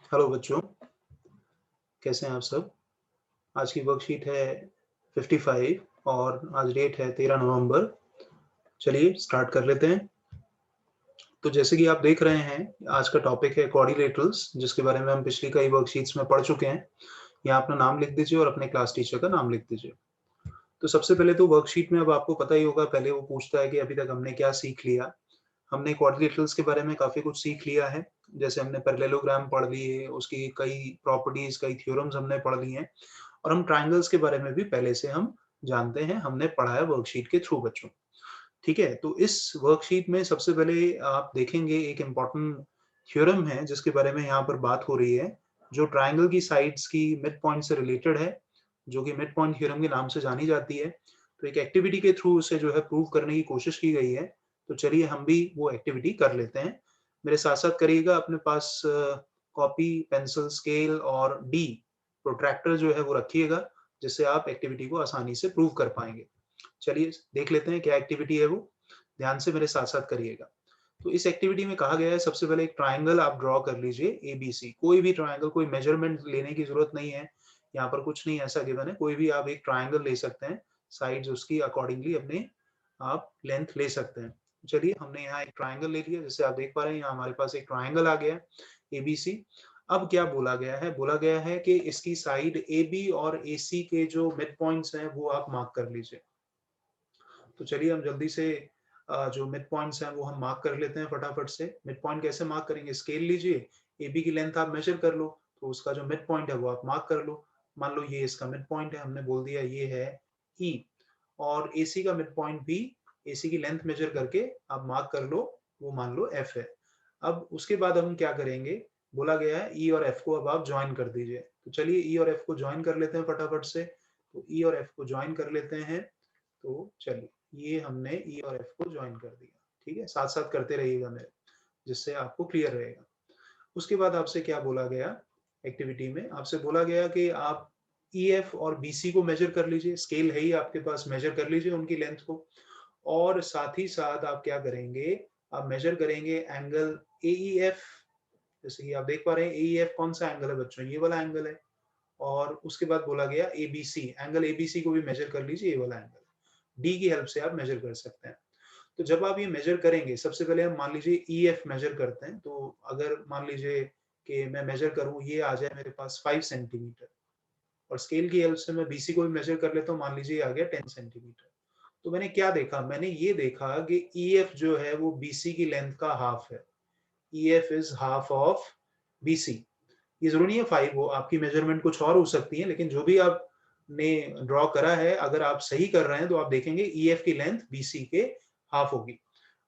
Hello बच्चों, कैसे हैं आप सब? आज की वर्कशीट है 55 और आज डेट है 13 नवंबर। चलिए स्टार्ट कर लेते हैं। तो जैसे कि आप देख रहे हैं, आज का टॉपिक है क्वाड्रिलेटरल्स, जिसके बारे में हम पिछली कई वर्कशीट्स में पढ़ चुके हैं। यहाँ अपना नाम लिख दीजिए और अपने क्लास टीचर का नाम लिख दीजिए। तो सबसे पहले तो वर्कशीट में अब आपको पता ही होगा, पहले वो पूछता है कि अभी तक हमने क्या सीख लिया। हमने क्वाड्रिलेटरल्स के बारे में काफ़ी कुछ सीख लिया है। जैसे हमने पैरेललोग्राम पढ़ लिए, उसकी कई प्रॉपर्टीज़, कई थ्योरम्स हमने पढ़ ली हैं। और हम ट्रायंगल्स के बारे में भी पहले से हम जानते हैं, हमने पढ़ा है वर्कशीट के थ्रू बच्चों। ठीक है? तो इस वर्कशीट में सबसे पहले आप देखेंगे एक इम्पोर्टेंट थ्योरम है जिसके बारे में यहाँ पर बात हो रही है, जो ट्रायंगल की साइड्स की मिड पॉइंट से रिलेटेड है, जो कि मिड पॉइंट थ्योरम के नाम से जानी जाती है। तो एक एक्टिविटी के थ्रू उसे जो है प्रूव करने की कोशिश की गई है। तो चलिए हम भी वो एक्टिविटी कर लेते हैं। मेरे साथ-साथ करिएगा, अपने पास कॉपी, पेंसिल, स्केल और डी प्रोट्रैक्टर जो है वो रखिएगा, जिससे आप एक्टिविटी को आसानी से प्रूव कर पाएँगे। चलिए देख लेते हैं क्या एक्टिविटी है वो। ध्यान से मेरे साथ-साथ करिएगा। तो इस एक्टिविटी में कहा गया है, सबसे पहले एक ट्रायंगल आप ड्रॉ कर लीजिए एबीसी। कोई भी ट्रायंगल, कोई मेजरमेंट लेने की ज़रूरत नहीं है। यहाँ पर कुछ नहीं ऐसा गिवन है, कोई भी आप एक ट्रायंगल ले सकते हैं। साइड्स उसकी अकॉर्डिंगली अपने आप लेंथ ले सकते हैं। चलिए हमने यहाँ एक ट्रायंगल ले लिया, जैसे आप देख पा रहे हैं यहाँ हमारे पास एक ट्रायंगल आ गया है, एबीसी। अब क्या बोला गया है? बोला गया है कि इसकी साइड एबी और एसी के जो मिड पॉइंट्स हैं, वो आप मार्क कर लीजिए। तो चलिए हम जल्दी से जो मिड पॉइंट्स हैं वो हम मार्क कर लेते हैं फटाफट से। मिड पॉइंट कैसे मार्क करेंगे? स्केल लीजिए, एबी की लेंथ आप मेजर कर लो, तो उसका जो मिड पॉइंट है वो आप मार्क कर लो। मान लो ये इसका मिड पॉइंट है, हमने बोल दिया ये है ई। और एसी का मिड पॉइंट भी, एसी की लेंथ मेजर करके आप मार्क कर लो, वो मान लो एफ है। अब उसके बाद हम क्या करेंगे? बोला गया है ई और एफ को अब आप जॉइन कर दीजिए। तो चलिए ई और एफ को जॉइन कर लेते हैं फटाफट से। तो ई और एफ को जॉइन कर लेते हैं। तो चलिए ये हमने ई और एफ को जॉइन कर दिया। ठीक है? साथ-साथ करते रहिएगा मेरे, जिससे आपको क्लियर रहेगा। उसके बाद आपसे क्या बोला गया एक्टिविटी में? आपसे बोला गया कि आप ईएफ और बीसी को मेजर कर लीजिए। स्केल है ही आपके पास, मेजर कर लीजिए उनकी लेंथ को। और साथ ही साथ आप क्या करेंगे? आप मेजर करेंगे एंगल एईएफ। जैसे कि आप देख पा रहे हैं, एईएफ कौन-सा एंगल है बच्चों? ये वाला एंगल है। और उसके बाद बोला गया एबीसी, एंगल एबीसी को भी मेजर कर लीजिए, ये वाला एंगल। डी की हेल्प से आप मेजर कर सकते हैं। तो जब आप ये मेजर करेंगे, सबसे पहले हम मान लीजिए ईएफ मेजर करते हैं। तो अगर मान लीजिए कि मैं मेजर करूँ, ये आ जाए मेरे पास 5 सेंटीमीटर, और स्केल की हेल्प से मैं बीसी को भी मेजर कर लेता हूँ, मान लीजिए ये आ गया 10 सेंटीमीटर। तो मैंने क्या देखा? मैंने ये देखा कि ईएफ जो है वो बीसी की लेंथ का हाफ है। EF is half of BC. ये ज़रूरी नहीं है 5 हो, आपकी मेजरमेंट कुछ और हो सकती है, लेकिन जो भी आपने ड्रॉ करा है, अगर आप सही कर रहे हैं, तो आप देखेंगे ईएफ की लेंथ बीसी के हाफ होगी।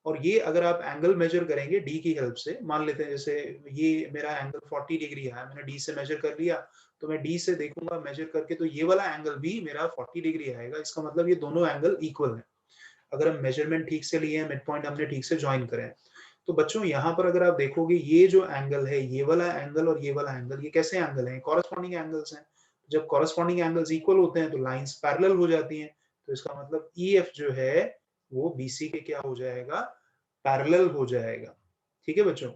और ये अगर आप एंगल मेजर करेंगे डी की हेल्प से, मान लेते हैं जैसे ये मेरा एंगल 40 डिग्री है, मैंने डी से मेजर कर लिया, तो मैं डी से देखूंगा मेजर करके, तो ये वाला एंगल भी मेरा 40 डिग्री आएगा। इसका मतलब ये दोनों एंगल इक्वल है, अगर हम मेजरमेंट ठीक से लिए हैं, मिड पॉइंट हमने ठीक से ज्वाइन करे हैं। तो बच्चों यहाँ पर अगर आप देखोगे, ये जो एंगल है, ये वाला एंगल और ये वाला एंगल, ये कैसे एंगल है? कॉरेस्पॉन्डिंग एंगल्स हैं। जब कॉरेस्पॉन्डिंग एंगल्स इक्वल होते हैं तो लाइंस पैरेलल हो जाती हैं। तो इसका मतलब ईएफ जो है वो बीसी के क्या हो जाएगा? पैरेलल हो जाएगा। ठीक है बच्चों?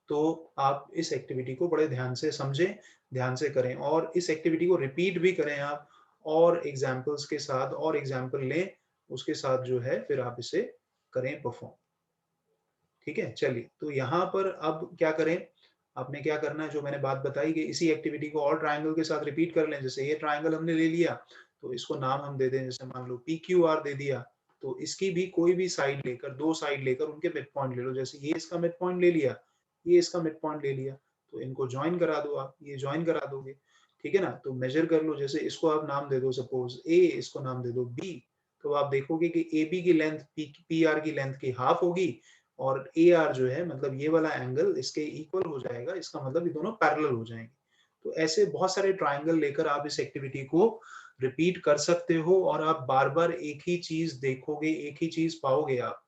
तो आप इस एक्टिविटी को बड़े ध्यान से समझें, ध्यान से करें, और इस एक्टिविटी को रिपीट भी करें आप, और एग्जाम्पल्स के साथ, और एग्जाम्पल लें, उसके साथ जो है फिर आप इसे करें परफॉर्म। ठीक है? चलिए, तो यहाँ पर अब क्या करें? आपने क्या करना है, जो मैंने बात बताई कि इसी एक्टिविटी को और ट्रायंगल के साथ रिपीट कर लें। जैसे ये ट्रायंगल हमने ले लिया, तो इसको नाम हम दे दें, जैसे मान लो PQR दे दिया। तो इसकी भी कोई भी साइड लेकर, 2 साइड लेकर उनके मिड पॉइंट ले लो। जैसे ये इसका मिड पॉइंट ले लिया, ये इसका मिड पॉइंट ले लिया, तो इनको जॉइन करा दो आप, ये जॉइन करा दोगे। ठीक है ना? तो मेजर कर लो, जैसे इसको आप नाम दे दो सपोज A, इसको नाम दे दो B। तो आप देखोगे कि AB की लेंथ PR की लेंथ की हाफ होगी, और AR जो है, मतलब ये वाला एंगल इसके इक्वल हो जाएगा। इसका मतलब ये दोनों पैरेलल हो जाएंगे। तो ऐसे बहुत सारे ट्रायंगल लेकर आप इस एक्टिविटी को रिपीट कर सकते हो, और आप बार-बार एक ही चीज देखोगे, एक ही चीज पाओगे आप।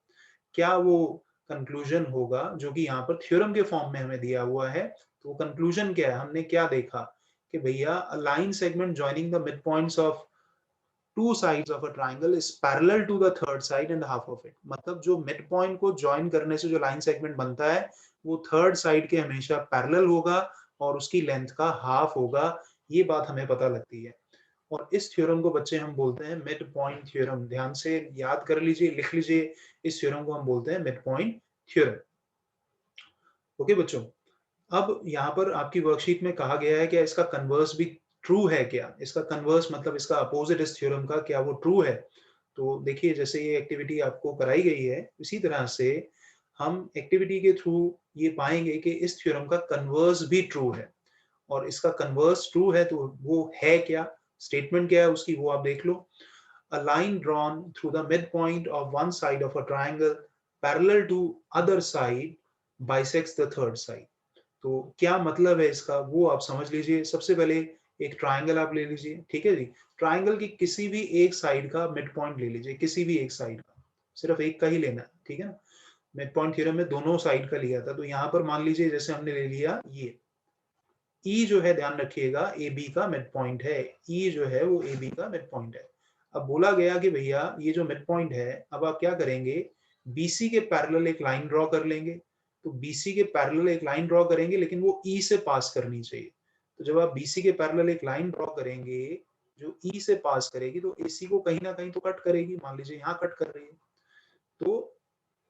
क्या वो कंक्लूजन होगा जो कि यहाँ पर थ्योरम के फॉर्म में हमें दिया हुआ है? तो कंक्लूजन क्या है? हमने क्या देखा कि भैया, a line segment joining the mid points of two sides of a triangle is parallel to the third side and half of it. मतलब जो मिड पॉइंट को जॉइन करने से जो लाइन सेगमेंट बनता है, वो थर्ड साइड के हमेशा पैरेलल होगा, और उसकी लेंथ का हाफ होगा, ये बात हमें पता लगती है। और इस थ्योरम को बच्चे हम बोलते हैं मिड पॉइंट थ्योरम। ध्यान से याद कर लीजिए, लिख लीजिए, इस थ्योरम को हम बोलते हैं मिड पॉइंट थ्योरम। ओके बच्चों, अब यहाँ पर आपकी वर्कशीट में कहा गया है कि इसका कन्वर्स भी ट्रू है क्या? इसका कन्वर्स मतलब इसका अपोजिट इस थ्योरम का, क्या वो ट्रू है? तो देखिए, जैसे ये एक्टिविटी आपको कराई गई है, इसी तरह से हम एक्टिविटी के थ्रू ये पाएंगे कि इस थ्योरम का कन्वर्स भी ट्रू है। और इसका कन्वर्स ट्रू है तो वो है क्या, स्टेटमेंट क्या है उसकी, वो आप देख लो। A line drawn through the midpoint of one side of a triangle parallel to other side bisects the third side। तो क्या मतलब है इसका, वो आप समझ लीजिए। सबसे पहले एक ट्राइंगल आप ले लीजिए, ठीक है जी। ट्राइंगल की किसी भी एक साइड का मिड पॉइंट ले लीजिए, किसी भी एक साइड का, सिर्फ एक का ही लेना है, ठीक है ना। मिड पॉइंट थ्योरम में दोनों साइड का लिया था, तो यहाँ पर मान लीजिए जैसे हमने ले लिया ये ई जो है, ध्यान रखिएगा, ए बी का मिड पॉइंट है। ई जो है वो ए बी का मिड पॉइंट है। अब बोला गया कि भैया ये जो मिड पॉइंट है, अब आप क्या करेंगे, बीसी के पैरेलल एक लाइन ड्रॉ कर लेंगे। तो बीसी के पैरेलल एक लाइन ड्रॉ करेंगे, लेकिन वो ई से पास करनी चाहिए। तो जब आप बीसी के पैरेलल एक लाइन ड्रॉ करेंगे जो ई से पास करेगी, तो एसी को कहीं ना कहीं तो कट करेगी। मान लीजिए यहाँ कट कर रही है। तो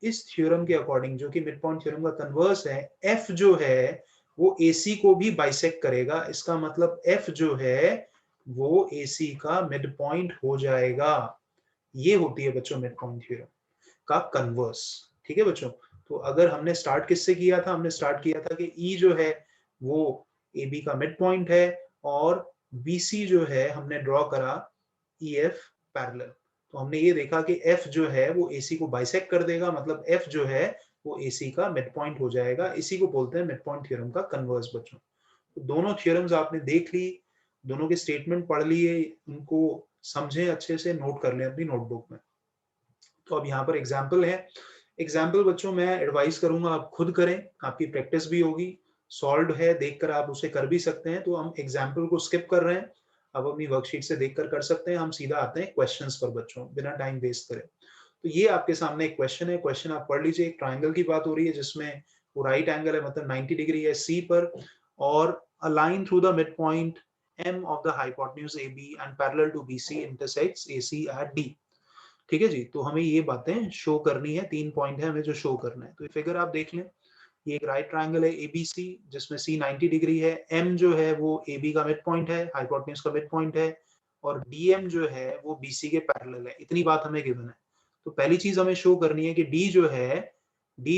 इस थ्योरम के अकॉर्डिंग, जो कि मिड पॉइंट थ्योरम का कन्वर्स है, एफ जो है वो एसी को भी बाइसेक्ट करेगा। इसका मतलब एफ जो है वो एसी का मिड पॉइंट हो जाएगा। ये होती है बच्चों मिड पॉइंट थ्योरम का कन्वर्स, ठीक है बच्चों। तो अगर हमने स्टार्ट किससे किया था, हमने स्टार्ट किया था कि ई जो है वो ए बी का मिड पॉइंट है, और बीसी जो है हमने ड्रॉ करा ई एफ पैरेलल। तो हमने ये देखा कि एफ जो है वो एसी को बाइसेक्ट कर देगा, मतलब एफ जो है वो एसी का मिड पॉइंट हो जाएगा। इसी को बोलते हैं मिड पॉइंट थ्योरम का कन्वर्स बच्चों। तो दोनों थ्योरम्स आपने देख ली, दोनों के स्टेटमेंट पढ़ लिए, उनको समझें अच्छे से, नोट कर लें अपनी नोटबुक में। तो अब यहाँ पर एग्जाम्पल है। एग्जाम्पल बच्चों मैं एडवाइस करूंगा आप खुद करें, आपकी प्रैक्टिस भी होगी। सॉल्व है, देखकर आप उसे कर भी सकते हैं। तो हम एग्जाम्पल को स्किप कर रहे हैं, अब अपनी वर्कशीट से देखकर कर सकते हैं। हम सीधा आते हैं क्वेश्चंस पर बच्चों, बिना टाइम वेस्ट करें। तो ये आपके सामने एक क्वेश्चन है, क्वेश्चन आप पढ़ लीजिए। एक ट्राइंगल की बात हो रही है जिसमें वो राइट एंगल है, मतलब 90 डिग्री है सी पर, और a line through the mid point m of the hypotenuse AB and parallel to BC intersects AC at D। ठीक है जी। तो हमें ये बातें शो करनी है, 3 पॉइंट है हमें जो शो करना है। तो ये फिगर आप देख लें, ये एक राइट ट्रायंगल है एबीसी जिसमें सी 90 डिग्री है, एम जो है वो एबी का मिड पॉइंट है, हाइपोटेन्यूज का मिड पॉइंट है, और डीएम जो है वो बीसी के पैरेलल है। इतनी बात हमें गिवन है। तो पहली चीज हमें शो करनी है कि डी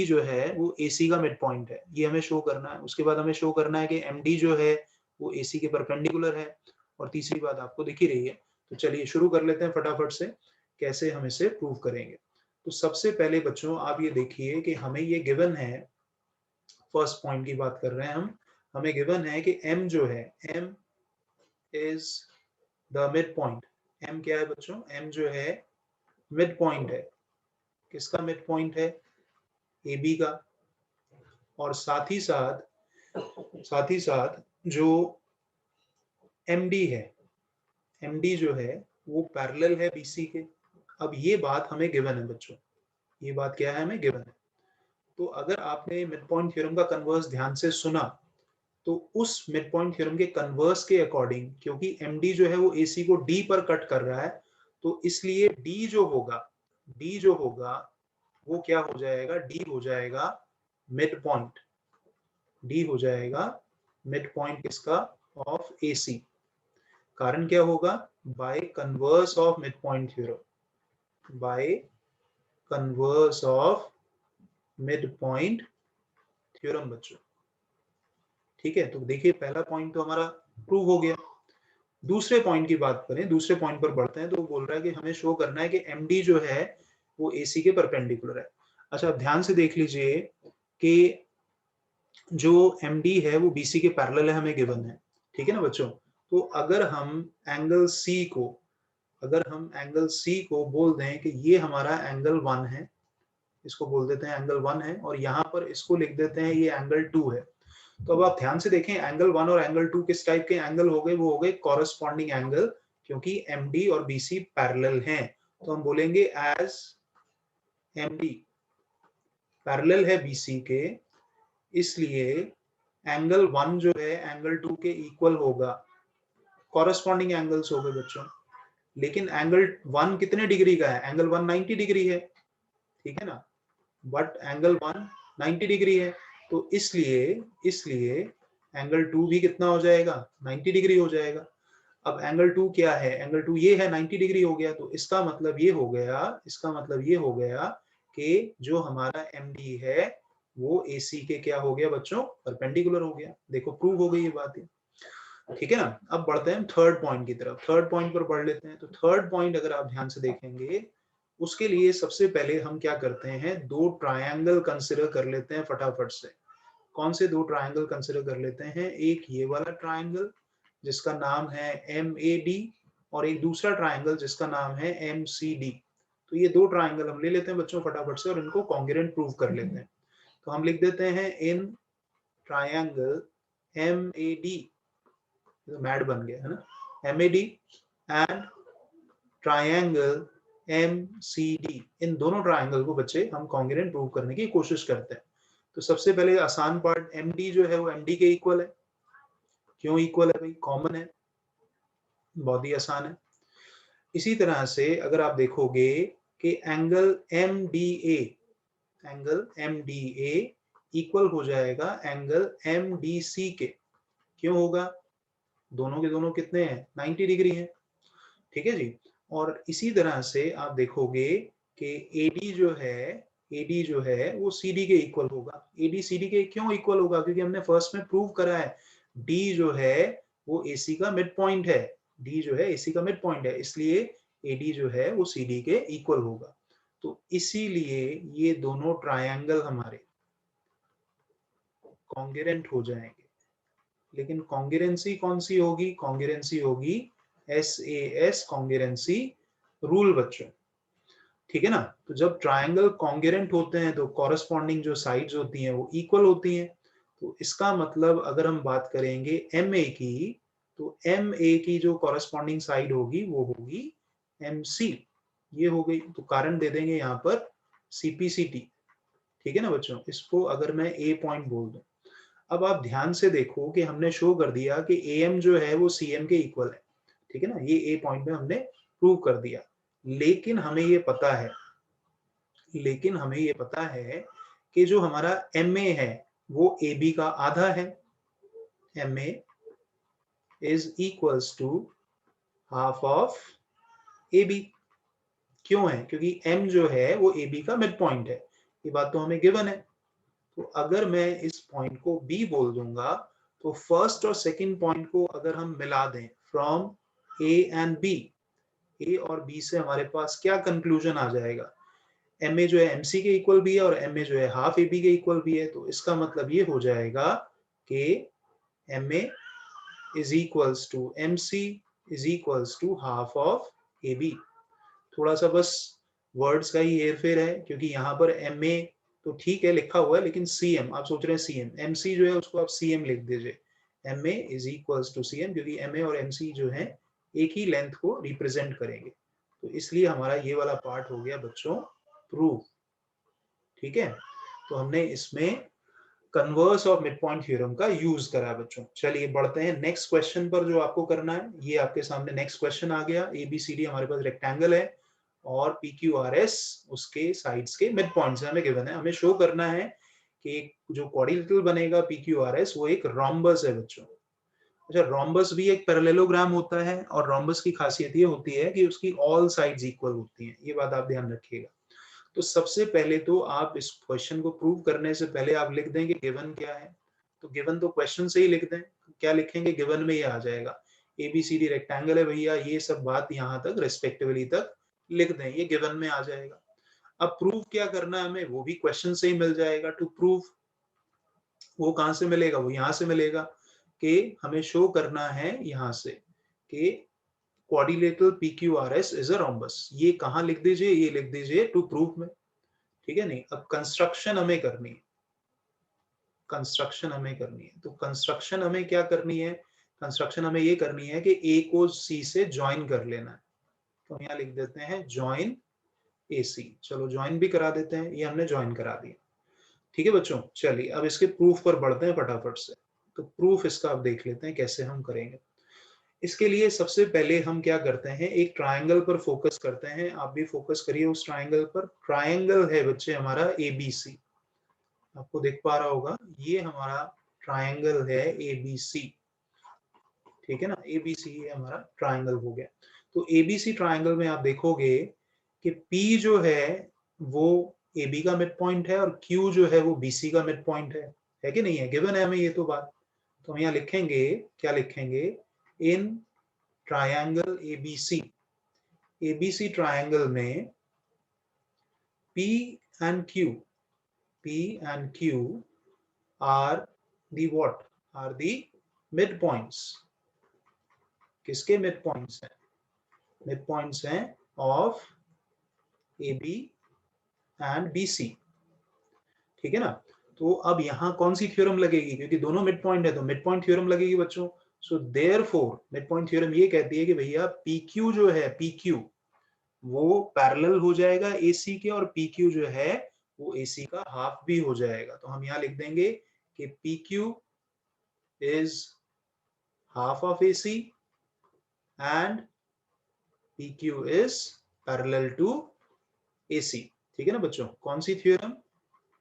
जो है वो एसी का मिड पॉइंट है, ये हमें शो करना है। उसके बाद हमें शो करना है कि एमडी जो है वो एसी के परपेंडिकुलर है, और तीसरी बात आपको दिख ही रही है। तो चलिए शुरू कर लेते हैं फटाफट से, कैसे हम इसे प्रूव करेंगे। तो सबसे पहले बच्चों आप ये देखिए कि हमें ये गिवन है, फर्स्ट पॉइंट की बात कर रहे हैं हम। हमें गिवन है कि m जो है, m is the mid point. m क्या है बच्चों, m जो है मिड पॉइंट है। किसका मिड पॉइंट है, ab का। और साथ ही साथ जो md है, md जो है वो पैरेलल है bc के। अब ये बात हमें गिवन है बच्चों, ये बात क्या है, हमें गिवन है। तो अगर आपने मिड पॉइंट थ्योरम का कन्वर्स ध्यान से सुना, तो उस मिड पॉइंट थ्योरम के कन्वर्स के अकॉर्डिंग, क्योंकि एमडी जो है वो एसी को डी पर कट कर रहा है, तो इसलिए डी जो होगा वो क्या हो जाएगा, डी हो जाएगा मिड पॉइंट। डी हो जाएगा मिड पॉइंट किसका, ऑफ एसी। कारण क्या होगा, by converse of mid point theorem, by converse of mid point theorem बच्चों। ठीक है, तो देखिए पहला पॉइंट तो हमारा प्रूव हो गया। दूसरे पॉइंट की बात करें, दूसरे पॉइंट पर बढ़ते हैं। तो वो बोल रहा है कि हमें शो करना है कि एमडी जो है वो एसी के परपेंडिकुलर है। अच्छा, अब ध्यान से देख लीजिए कि जो एमडी है वो बीसी के पैरेलल है, हमें गिवन है। ठीक है ना बच्चों। तो अगर हम एंगल सी को बोल दें कि ये हमारा एंगल 1 है, इसको बोल देते हैं एंगल 1 है, और यहाँ पर इसको लिख देते हैं ये एंगल 2 है। तो अब आप ध्यान से देखें, एंगल 1 और एंगल 2 किस टाइप के एंगल हो गए, वो हो गए कॉरेस्पॉन्डिंग एंगल, क्योंकि एमडी और बीसी पैरेलल हैं। तो हम बोलेंगे एज एमडी पैरेलल है बीसी के, इसलिए एंगल 1 जो है एंगल 2 के इक्वल होगा, कॉरेस्पॉन्डिंग एंगल्स हो गए बच्चों। लेकिन एंगल 1 कितने डिग्री का है? एंगल 1 90 डिग्री है, ठीक है ना, बट एंगल 1 90 डिग्री है, तो इसलिए एंगल 2 भी कितना हो जाएगा? 90 डिग्री हो जाएगा। अब एंगल 2 क्या है? एंगल 2 ये है, 90 डिग्री हो गया, तो इसका मतलब ये हो गया कि जो हमारा MD है वो AC के क्या हो गया बच्चों? परपेंडिकुलर हो गया। देखो प्रूव हो गई ये बात है, ठीक है ना। अब बढ़ते हैं थर्ड पॉइंट की तरफ, थर्ड पॉइंट पर बढ़ लेते हैं। तो थर्ड पॉइंट अगर आप ध्यान से देखेंगे, उसके लिए सबसे पहले हम क्या करते हैं, दो ट्रायंगल कंसिडर कर लेते हैं फटाफट से। कौन से दो ट्रायंगल कंसिडर कर लेते हैं? एक ये वाला ट्रायंगल जिसका नाम है MAD, और एक दूसरा ट्रायंगल जिसका नाम है MCD। तो ये दो ट्रायंगल हम ले लेते हैं बच्चों फटाफट से, और इनको कॉन्ग्रुएंट प्रूव कर लेते हैं। तो हम लिख देते हैं इन ट्रायंगल MAD, मैड बन गया है ना, MAD एंड ट्रायंगल MCD, इन दोनों ट्रायंगल को बच्चे हम कॉन्ग्रुएंट प्रूव करने की कोशिश करते हैं। तो सबसे पहले आसान पार्ट, MD जो है वो MD के इक्वल है। क्यों इक्वल है भाई? कॉमन है, बहुत ही आसान है। इसी तरह से अगर आप देखोगे कि एंगल MDA इक्वल हो जाएगा एंगल MDC के। क्यों होगा? दोनों के दोनों कितने हैं? 90 डिग्री हैं, ठीक है जी। और इसी तरह से आप देखोगे कि AD जो है वो CD के इक्वल होगा। AD CD के क्यों इक्वल होगा? क्योंकि हमने फर्स्ट में प्रूव करा है D जो है वो AC का मिड पॉइंट है, D जो है AC का मिड पॉइंट है, इसलिए AD जो है वो CD के इक्वल होगा। तो इसीलिए ये दोनों ट्रायंगल हमारे कॉन्ग्रुएंट हो जाएंगे। लेकिन कॉन्ग्रुएंसी कौन सी होगी? कॉन्ग्रुएंसी होगी SAS कॉन्ग्रुएंसी रूल बच्चों, ठीक है ना। तो जब ट्रायंगल कॉन्ग्रुएंट होते हैं तो कॉरेस्पॉन्डिंग जो साइड्स होती हैं वो इक्वल होती हैं। तो इसका मतलब अगर हम बात करेंगे MA की, तो MA की जो कॉरेस्पॉन्डिंग साइड होगी वो होगी MC, ये हो गई। तो कारण दे देंगे यहाँ पर CPCT, ठीक है ना बच्चों। इसको अगर मैं A पॉइंट बोल दूं, अब आप ध्यान से देखो कि हमने शो कर दिया कि AM जो है वो CM के इक्वल है, ठीक है ना, ये A पॉइंट में हमने प्रूव कर दिया। लेकिन हमें ये पता है कि जो हमारा MA है वो AB का आधा है। MA is equals to half of AB। क्यों है? क्योंकि M जो है वो AB का मिड पॉइंट है, ये बात तो हमें गिवन है। तो अगर मैं इस पॉइंट को B बोल दूंगा, तो फर्स्ट और सेकंड पॉइंट को अगर हम मिला दें from A and B, A और B से हमारे पास क्या कंक्लूजन आ जाएगा? MA जो है MC के इक्वल भी है और MA जो है हाफ AB के इक्वल भी है। तो इसका मतलब ये हो जाएगा कि MA is equals to MC is equals to half of AB। थोड़ा सा बस वर्ड्स का ही हेरफेर है, क्योंकि यहाँ पर MA तो ठीक है लिखा हुआ है, लेकिन CM आप सोच रहे हैं CM, MC जो है उसको आप CM लिख दीजिए। MA is equals to CM, क्योंकि MA और MC जो है एक ही लेंथ को रिप्रेजेंट करेंगे। तो इसलिए हमारा ये वाला पार्ट हो गया बच्चों प्रूफ, ठीक है। तो हमने इसमें converse of mid point theorem का यूज करा बच्चों। चलिए बढ़ते हैं नेक्स्ट क्वेश्चन पर जो आपको करना है। ये आपके सामने नेक्स्ट क्वेश्चन आ गया। ABCD हमारे पास रेक्टेंगल है और PQRS उसके साइड्स के मिड पॉइंट्स हमें गिवन है। हमें शो करना है कि जो क्वाड्रिलेटरल बनेगा PQRS वो एक रोम्बस है बच्चों। अच्छा, रोम्बस भी एक पैरेललोग्राम होता है, और रोम्बस की खासियत ये होती है कि उसकी ऑल साइड्स इक्वल होती हैं, ये बात आप ध्यान रखिएगा। तो सबसे पहले तो आप इस क्वेश्चन को प्रूव करने से पहले आप लिख दें कि गिवन क्या है। तो गिवन तो क्वेश्चन से ही लिख दें, क्या लिखेंगे? गिवन में ये आ जाएगा ABCD रेक्टेंगल है भैया, ये सब बात यहाँ तक रेस्पेक्टिवली तक लिख दें, ये गिवन में आ जाएगा। अब प्रूव क्या करना है हमें, वो भी क्वेश्चन से ही मिल जाएगा। टू प्रूव, वो कहां से मिलेगा? वो यहाँ से मिलेगा कि हमें शो करना है यहाँ से कि quadrilateral PQRS is a rhombus. ये कहाँ लिख दीजिए? ये लिख दीजिए टू प्रूव में, ठीक है। नहीं, अब कंस्ट्रक्शन हमें करनी है, तो कंस्ट्रक्शन हमें क्या करनी है? कंस्ट्रक्शन हमें ये करनी है कि A को C से ज्वाइन कर लेना है। तो यहाँ लिख देते हैं ज्वाइन AC। चलो ज्वाइन भी करा देते हैं, ये हमने ज्वाइन करा दिया, ठीक है बच्चों। चलिए अब इसके प्रूफ पर बढ़ते हैं फटाफट से। तो प्रूफ इसका आप देख लेते हैं कैसे हम करेंगे। इसके लिए सबसे पहले हम क्या करते हैं, एक ट्रायंगल पर फोकस करते हैं। आप भी फोकस करिए उस ट्रायंगल पर। ट्रायंगल है बच्चे हमारा एबीसी, आपको देख पा रहा होगा, ये हमारा ट्रायंगल है एबीसी, ठीक है ना। एबीसी ये हमारा ट्रायंगल हो गया। तो एबीसी ट्रायंगल में आप देखोगे कि पी जो है वो एबी का मिड पॉइंट है और क्यू जो है वो बीसी का मिड पॉइंट है कि नहीं है? गिवन है हमें ये तो बात। तो हम यहाँ लिखेंगे, क्या लिखेंगे, in triangle ABC, ABC triangle में P and Q are the what? Are the midpoints. किसके midpoints हैं? Midpoints हैं of AB and BC, ठीक है ना। तो अब यहाँ कौन सी थ्योरम लगेगी, क्योंकि दोनों मिड पॉइंट है तो मिड पॉइंट थ्योरम लगेगी बच्चों। So therefore mid point theorem ये कहती है कि भैया PQ जो है, PQ वो पैरेलल हो जाएगा AC के, और PQ जो है वो AC का हाफ भी हो जाएगा। तो हम यहाँ लिख देंगे कि PQ is half of AC and PQ is parallel to AC, ठीक है ना बच्चों। कौन सी थ्योरम?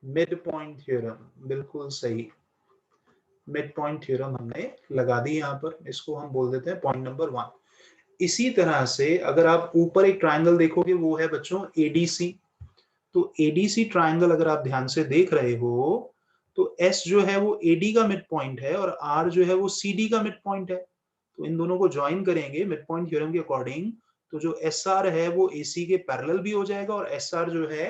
मिड पॉइंट थ्योरम, बिल्कुल सही। मिड पॉइंट थ्योरम हमने लगा दी यहाँ पर, इसको हम बोल देते हैं पॉइंट नंबर 1। इसी तरह से अगर आप ऊपर एक ट्रायंगल देखोगे, वो है बच्चों एडीसी। तो एडीसी ट्रायंगल अगर आप ध्यान से देख रहे हो तो एस जो है वो एडी का मिड पॉइंट है और आर जो है वो सीडी का मिड पॉइंट है। तो इन दोनों को ज्वाइन करेंगे मिड पॉइंट थ्योरम के अकॉर्डिंग, तो जो एस आर है वो एसी के पैरेलल भी हो जाएगा और एस आर जो है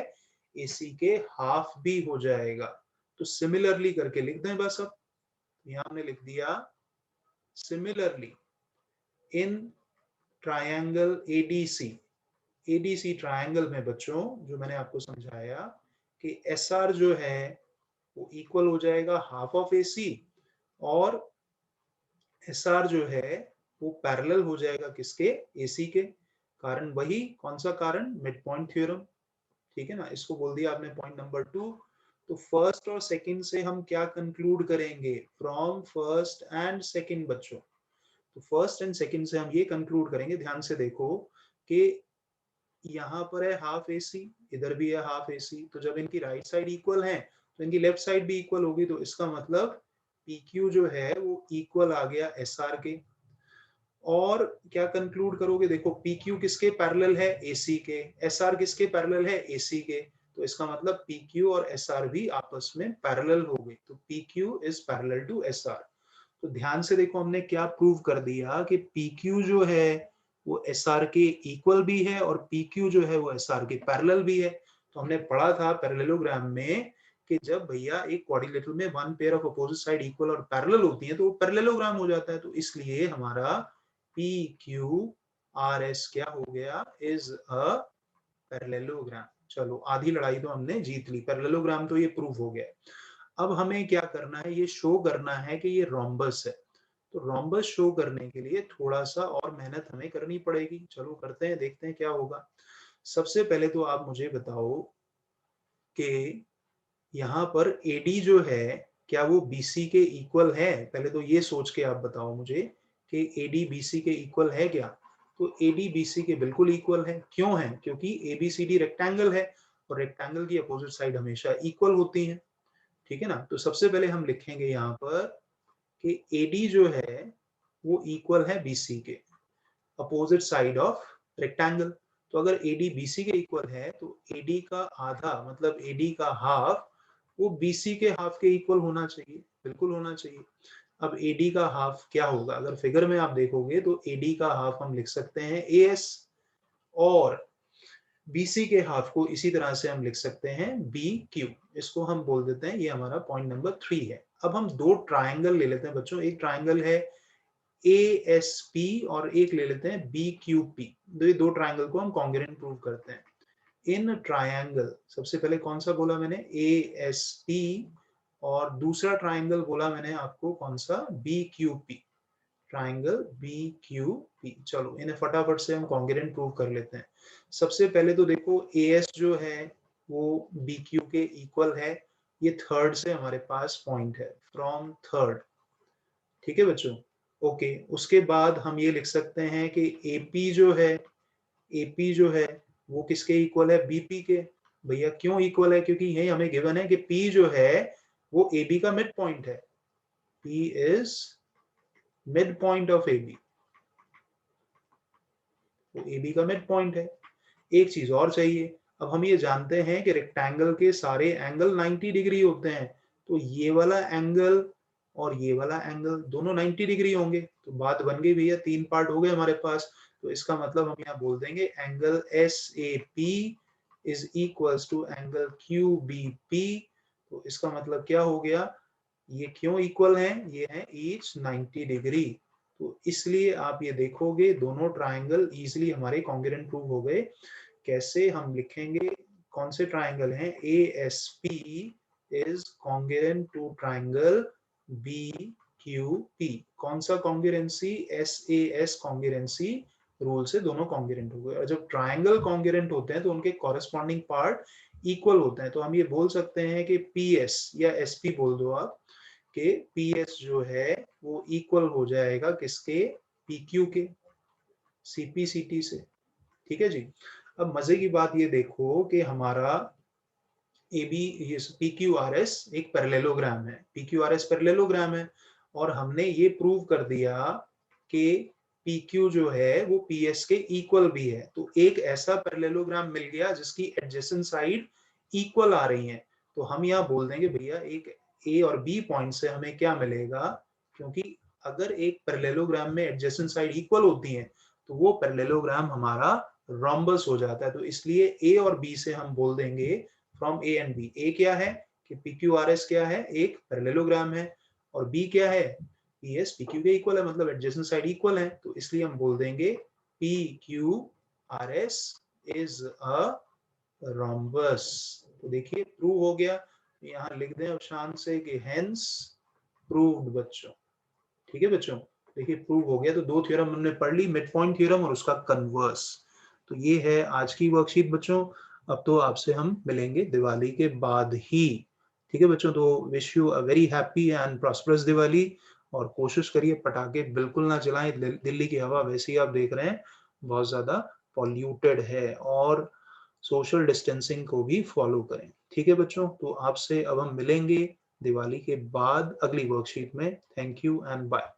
एसी के हाफ भी हो जाएगा। तो सिमिलरली करके लिख दें बस। अब यहां हमने लिख दिया similarly in triangle ADC, ADC triangle में बच्चों जो मैंने आपको समझाया कि एस आर जो है वो इक्वल हो जाएगा हाफ ऑफ एसी और एस आर जो है वो पैरेलल हो जाएगा किसके? एसी के। कारण वही, कौन सा कारण? मिड पॉइंट थ्योरम, ठीक है ना। इसको बोल दिया आपने पॉइंट नंबर 2। तो फर्स्ट और सेकंड से हम क्या कंक्लूड करेंगे? फ्रॉम फर्स्ट एंड सेकंड बच्चों। तो फर्स्ट एंड सेकंड से हम ये कंक्लूड करेंगे, ध्यान से देखो कि यहाँ पर है हाफ एसी, इधर भी है हाफ एसी, तो जब इनकी राइट साइड इक्वल है तो इनकी लेफ्ट साइड भी इक्वल होगी। तो इसका मतलब PQ जो है वो इक्वल आ गया SR के। और क्या कंक्लूड करोगे? देखो PQ किसके पैरेलल है? AC के। SR किसके पैरेलल है? AC के। तो इसका मतलब PQ और SR भी आपस में पैरेलल हो गए। तो PQ is parallel to SR। तो ध्यान से देखो हमने क्या प्रूव कर दिया कि PQ जो है वो SR के इक्वल भी है और PQ जो है वो SR के पैरेलल भी है। तो हमने पढ़ा था पैरेललोग्राम में कि जब भैया एक क्वाड्रिलेटरल में one pair of opposite side equal और पैरेलल होती है तो वो पैरेललोग्राम हो जाता है। तो इसलिए हमारा PQRS क्या हो गया? Is a parallelogram. चलो आधी लड़ाई तो हमने जीत ली, पैरेललोग्राम तो ये प्रूव हो गया। अब हमें क्या करना है? ये शो करना है कि ये रोम्बस है। तो रोम्बस शो करने के लिए थोड़ा सा और मेहनत हमें करनी पड़ेगी। चलो करते हैं, देखते हैं क्या होगा। सबसे पहले तो आप मुझे बताओ कि यहाँ पर AD जो है क्या वो BC के इक्वल है? पहले तो ये सोच के आप बताओ मुझे कि AD BC के इक्वल है क्या? तो AD BC के बिल्कुल इक्वल है। क्यों है? क्योंकि ABCD रेक्टेंगल है और रेक्टेंगल की अपोजिट साइड हमेशा इक्वल होती है, ठीक है ना। तो सबसे पहले हम लिखेंगे यहाँ पर कि AD जो है वो इक्वल है BC के, अपोजिट साइड ऑफ रेक्टेंगल। तो अगर AD BC के इक्वल है तो AD का आधा मतलब AD का हाफ वो BC के हाफ के इक्वल होना चाहिए, बिल्कुल होना चाहिए। अब AD का हाफ क्या होगा? अगर फिगर में आप देखोगे तो AD का हाफ हम लिख सकते हैं AS और BC के हाफ को इसी तरह से हम लिख सकते हैं BQ। इसको हम बोल देते हैं, ये हमारा पॉइंट नंबर 3 है। अब हम दो ट्रायंगल ले लेते हैं बच्चों। एक ट्रायंगल है ASP और एक ले लेते हैं BQP। ये दो ट्रायंगल को हम कॉन्ग्रुएंट प्रूव करते हैं। इन ट्रायंगल, सबसे पहले कौन सा बोला मैंने? ASP और दूसरा ट्रायंगल बोला मैंने आपको कौन सा? BQP। Triangle BQP। चलो इन्हें फटाफट से हम कॉन्ग्रुएंट प्रूव कर लेते हैं। सबसे पहले तो देखो AS जो है वो BQ के इक्वल है। ये थर्ड से हमारे पास पॉइंट है, फ्रॉम थर्ड ठीक है बच्चों। ओके, उसके बाद हम ये लिख सकते हैं कि एपी जो है वो किसके इक्वल है, बीपी के। भैया क्यों इक्वल है, क्योंकि यही हमें गिवन है कि पी जो है वो एबी का मिड पॉइंट है। P is mid point of AB, तो एबी का मिड पॉइंट है। एक चीज और चाहिए, अब हम ये जानते हैं कि रेक्टेंगल के सारे एंगल 90 डिग्री होते हैं, तो ये वाला एंगल और ये वाला एंगल दोनों 90 डिग्री होंगे। तो बात बन गई भैया, 3 पार्ट हो गए हमारे पास। तो इसका मतलब हम यहाँ बोल देंगे angle S A P is equals to angle Q B P. तो इसका मतलब क्या हो गया, ये क्यों इक्वल हैं, ये है ईच 90 डिग्री। तो इसलिए आप ये देखोगे दोनों ट्राइंगल इजिली हमारे कॉन्ग्रुएंट प्रूव हो गए। कैसे हम लिखेंगे, कौन से ट्राइंगल हैं, A S P is congruent to triangle B Q P. कौन सा congruency, S A S congruency rule से दोनों कॉन्ग्रुएंट हो गए। और जब ट्राइंगल कॉन्ग्रुएंट होते हैं तो उनके कॉरेस्पॉन्डिंग पार्ट इक्वल होते हैं। तो हम ये बोल सकते हैं कि पी एस या एस पी बोल दो आप, के पी एस जो है वो इक्वल हो जाएगा किसके, पी क्यू के, सीपीसीटी से। ठीक है जी। अब मजे की बात ये देखो कि हमारा ए बी ये पी क्यू आर एस एक पैरेललोग्राम है, P Q R S parallelogram है। और हमने ये प्रूव कर दिया कि पी क्यू जो है वो पी एस के इक्वल भी है। तो एक ऐसा पैरेललोग्राम मिल गया जिसकी एडजेसेंट साइड इक्वल आ रही है। तो हम यहाँ बोल देंगे भैया एक ए और बी पॉइंट से हमें क्या मिलेगा, क्योंकि अगर एक पैरेललोग्राम में एडजेसेंट साइड इक्वल होती है तो वो पैरेललोग्राम हमारा रोम्बस हो जाता है। तो इसलिए ए और बी से हम बोल देंगे फ्रॉम ए एंड बी। ए क्या है कि पी क्यू आर एस क्या है, एक पैरेललोग्राम है, और बी क्या है, पी एस पी क्यू के इक्वल है, मतलब एडजेसेंट साइड इक्वल है। तो इसलिए हम बोल देंगे P Q R S is a rhombus. तो देखिए प्रूव हो गया। यहाँ लिख दें अब शान से कि हेंस प्रूव्ड बच्चों। ठीक है बच्चों, देखिए प्रूव हो गया। तो दो थ्योरम हमने पढ़ ली, मिड पॉइंट थ्योरम और उसका कन्वर्स। तो ये है आज की वर्कशीट बच्चों। अब तो आपसे हम मिलेंगे दिवाली के बाद ही। ठीक है बच्चों, तो wish you a very happy and prosperous Diwali. और कोशिश करिए पटाखे बिल्कुल ना चलाएं। दिल्ली की हवा वैसे ही आप देख रहे हैं बहुत ज्यादा पॉल्यूटेड है। और सोशल डिस्टेंसिंग को भी फॉलो करें। ठीक है बच्चों, तो आपसे अब हम मिलेंगे दिवाली के बाद अगली वर्कशीट में। Thank you and bye.